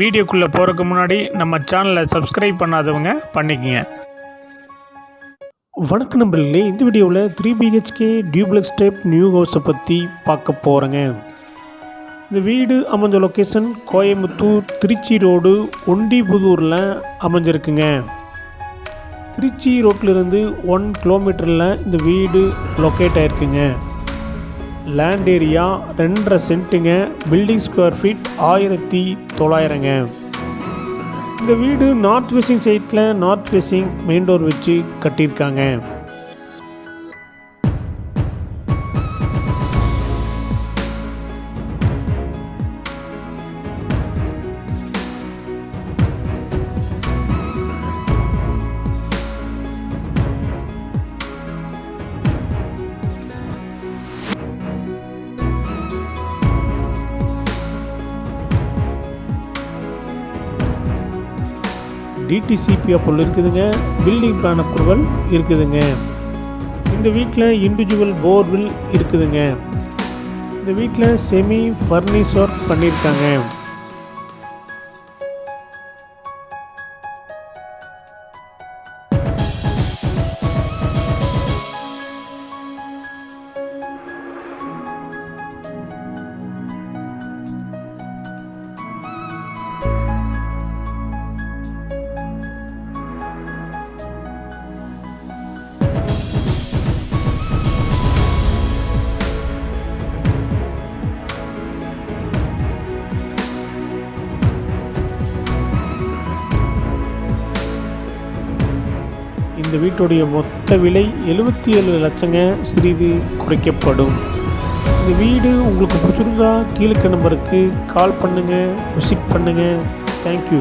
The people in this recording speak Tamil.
வீடியோக்குள்ளே போகிறதுக்கு முன்னாடி நம்ம சேனலை சப்ஸ்கிரைப் பண்ணாதவங்க பண்ணிக்கங்க. வணக்கம் நண்பர்களே, இந்த வீடியோவில் 3 BHK டியூப்ளெக்ஸ் டைப் நியூ ஹவுஸை பற்றி பார்க்க போகிறேங்க. இந்த வீடு அமைஞ்ச லொக்கேஷன் கோயம்புத்தூர் திருச்சி ரோடு ஒண்டிபுதூரில் அமைஞ்சிருக்குங்க. திருச்சி ரோட்டிலிருந்து 1 கிலோமீட்டரில் இந்த வீடு லொக்கேட் ஆகிருக்குங்க. லேண்ட் ஏரியா 2.5 சென்ட்டுங்க. பில்டிங் ஸ்கொயர் ஃபீட் 1900ங்க. இந்த வீடு நார்த் ஃபேஸிங் சைட்டில் நார்த் ஃபேஸிங் மெயின் டோர் வச்சு கட்டியிருக்காங்க. டிடிசிபி அப்ரூவல் இருக்குதுங்க. பில்டிங் பிளான் அப்ரூவல் இருக்குதுங்க. இந்த வீட்டில் இண்டிவிஜுவல் போர்வெல் இருக்குதுங்க. இந்த வீட்டில் செமி ஃபர்னிஷ் ஒர்க் பண்ணியிருக்காங்க. இந்த வீட்டுடைய மொத்த விலை 77 லட்சங்க. சிறிது குறைக்கப்படும். இந்த வீடு உங்களுக்கு பிடிச்சிருந்தா கீழே நம்பருக்கு கால் பண்ணுங்கள், விசிட் பண்ணுங்கள். தேங்க்யூ.